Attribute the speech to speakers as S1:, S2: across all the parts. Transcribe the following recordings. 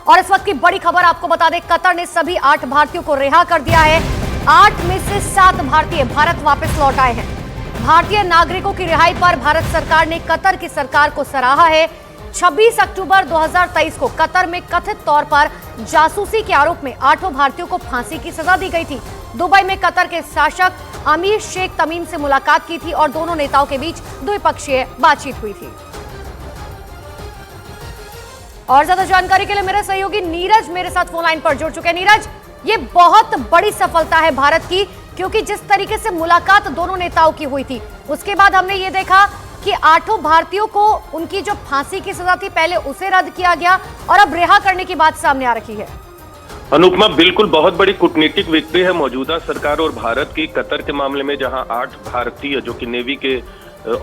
S1: और इस वक्त की बड़ी खबर आपको बता दें, कतर ने सभी 8 भारतीयों को रिहा कर दिया है। 8 में से 7 भारतीय भारत वापस लौट आए हैं। भारतीय नागरिकों की रिहाई पर भारत सरकार ने कतर की सरकार को सराहा है। 26 अक्टूबर 2023 को कतर में कथित तौर पर जासूसी के आरोप में 8 भारतीयों को फांसी की सजा दी गई थी। दुबई में कतर के शासक अमीर शेख तमीम से मुलाकात की थी और दोनों नेताओं के बीच द्विपक्षीय बातचीत हुई थी। और ज्यादा जानकारी के लिए मेरे सहयोगी नीरज मेरे साथ फोन लाइन पर जुड़ चुके हैं। नीरज, ये बहुत बड़ी सफलता है भारत की, क्योंकि जिस तरीके से मुलाकात दोनों नेताओं की हुई थी, उसके बाद हमने ये देखा कि 8 भारतीयों को उनकी जो फांसी की सजा थी पहले उसे रद्द किया गया और अब रिहा करने की बात सामने आ रही है।
S2: अनुपमा, बिल्कुल बहुत बड़ी कूटनीतिक विक्ट्री है मौजूदा सरकार और भारत की कतर के मामले में, जहां 8 भारतीय जो कि नेवी के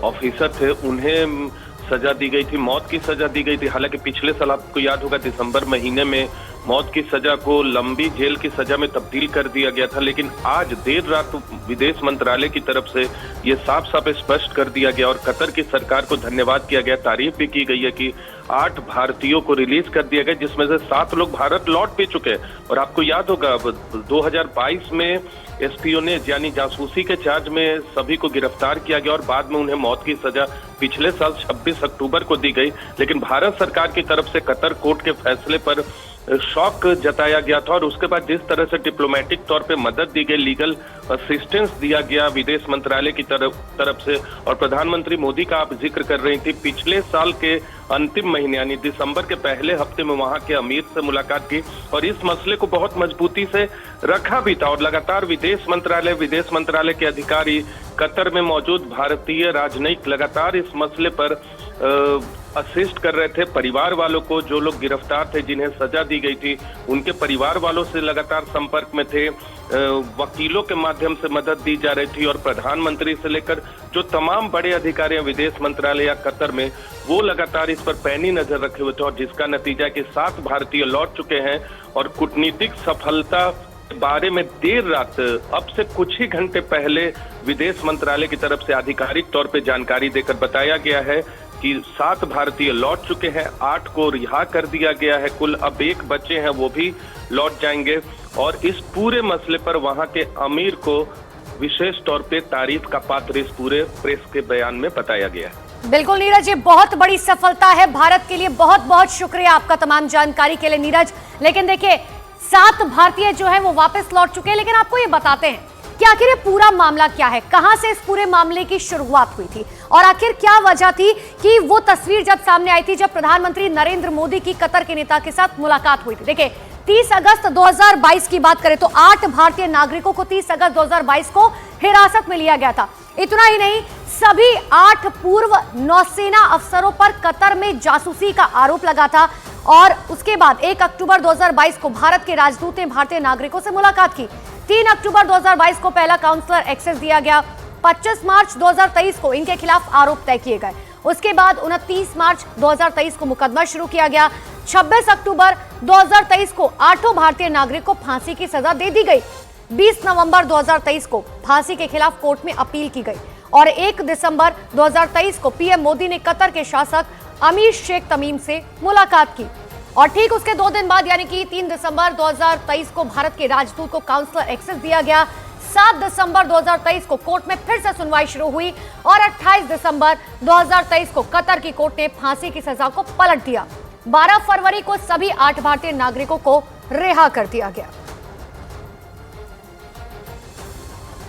S2: ऑफिसर थे उन्हें सजा दी गई थी, मौत की सजा दी गई थी। हालांकि पिछले साल आपको याद होगा दिसंबर महीने में मौत की सजा को लंबी जेल की सजा में तब्दील कर दिया गया था, लेकिन आज देर रात विदेश मंत्रालय की तरफ से ये साफ साफ स्पष्ट कर दिया गया और कतर की सरकार को धन्यवाद किया गया, तारीफ भी की गई है कि 8 भारतीयों को रिलीज कर दिया गया, जिसमें से 7 लोग भारत लौट भी चुके हैं। और आपको याद होगा 2022 में एस्पियोनेज यानी जासूसी के चार्ज में सभी को गिरफ्तार किया गया और बाद में उन्हें मौत की सजा पिछले साल 26 अक्टूबर को दी गई। लेकिन भारत सरकार की तरफ से कतर कोर्ट के फैसले पर शॉक जताया गया था और उसके बाद जिस तरह से डिप्लोमेटिक तौर पे मदद दी गई, लीगल असिस्टेंस दिया गया विदेश मंत्रालय की तरफ से, और प्रधानमंत्री मोदी का आप जिक्र कर रही थी, पिछले साल के अंतिम महीने यानी दिसंबर के पहले हफ्ते में वहां के अमीर से मुलाकात की और इस मसले को बहुत मजबूती से रखा भी था। और लगातार विदेश मंत्रालय के अधिकारी, कतर में मौजूद भारतीय राजनयिक लगातार इस मसले पर असिस्ट कर रहे थे। परिवार वालों को, जो लोग गिरफ्तार थे जिन्हें सजा दी गई थी, उनके परिवार वालों से लगातार संपर्क में थे। वकीलों के माध्यम से मदद दी जा रही थी और प्रधानमंत्री से लेकर जो तमाम बड़े अधिकारी हैं विदेश मंत्रालय या कतर में, वो लगातार इस पर पैनी नजर रखे हुए थे और जिसका नतीजा कि 7 भारतीय लौट चुके हैं। और कूटनीतिक सफलता के बारे में देर रात, अब से कुछ ही घंटे पहले विदेश मंत्रालय की तरफ से आधिकारिक तौर पर जानकारी देकर बताया गया है कि 7 भारतीय लौट चुके हैं, 8 को रिहा कर दिया गया है। कुल अब 1 बचे हैं, वो भी लौट जाएंगे। और इस पूरे मसले पर वहां के अमीर को विशेष तौर पे तारीफ का पात्र इस पूरे प्रेस के बयान में बताया गया है।
S1: बिल्कुल नीरज, ये बहुत बड़ी सफलता है भारत के लिए। बहुत बहुत शुक्रिया आपका तमाम जानकारी के लिए नीरज। लेकिन देखिए, 7 भारतीय जो है वो वापस लौट चुके हैं, लेकिन आपको ये बताते हैं कि आखिर ये पूरा मामला क्या है, कहां से इस पूरे मामले की शुरुआत हुई थी और आखिर क्या वजह थी कि वो तस्वीर जब सामने आई थी जब प्रधानमंत्री नरेंद्र मोदी की कतर के नेता के साथ मुलाकात हुई थी। देखिए, 30 अगस्त 2022 की बात करें तो 8 भारतीय नागरिकों को 30 अगस्त 2022 को हिरासत में लिया गया था। इतना ही नहीं, सभी 8 पूर्व नौसेना अफसरों पर कतर में जासूसी का आरोप लगा था और उसके बाद 1 अक्टूबर 2022 को भारत के राजदूत ने भारतीय नागरिकों से मुलाकात की। 3 अक्टूबर 2022 को पहला काउंसलर एक्सेस दिया गया। 25 मार्च 2023 को इनके खिलाफ आरोप तय किए गए। उसके बाद 29 मार्च 2023 को मुकदमा शुरू किया गया। 26 अक्टूबर 2023 को 8 भारतीय नागरिकों को फांसी की सजा दे दी गई। 20 नवंबर 2023 को फांसी के खिलाफ कोर्ट में अपील की गई और 1 दिसंबर 2023 को पीएम मोदी ने कतर के शासक अमीर शेख तमीम से मुलाकात की और ठीक उसके 2 दिन बाद यानी कि 3 दिसंबर 2023 को भारत के राजदूत को काउंसलर एक्सेस दिया गया। 7 दिसंबर 2023 को कोर्ट में फिर से सुनवाई शुरू हुई और 28 दिसंबर 2023 को कतर की कोर्ट ने फांसी की सजा को पलट दिया। 12 फरवरी को सभी 8 भारतीय नागरिकों को रिहा कर दिया गया।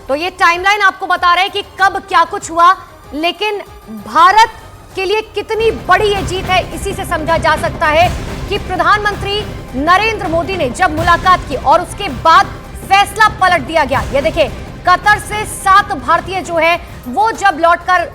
S1: तो ये टाइमलाइन आपको बता रहे हैं कि कब क्या कुछ हुआ, लेकिन भारत के लिए कितनी बड़ी ये जीत है इसी से समझा जा सकता है कि प्रधानमंत्री नरेंद्र मोदी ने जब मुलाकात की और उसके बाद फैसला पलट दिया गया। ये देखिए, कतर से 7 भारतीय जो है वो जब लौटकर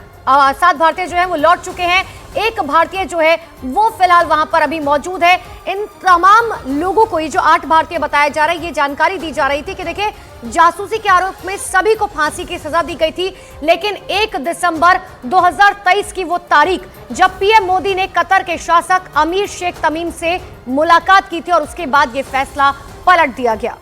S1: 7 भारतीय जो है वो लौट चुके हैं। 1 भारतीय जो है वो फिलहाल वहां पर अभी मौजूद है। इन तमाम लोगों को, ये जो 8 भारतीय बताया जा रहा है, ये जानकारी दी जा रही थी कि देखिए, जासूसी के आरोप में सभी को फांसी की सजा दी गई थी, लेकिन 1 दिसंबर 2023 की वो तारीख जब पीएम मोदी ने कतर के शासक अमीर शेख तमीम से मुलाकात की थी और उसके बाद ये फैसला पलट दिया गया।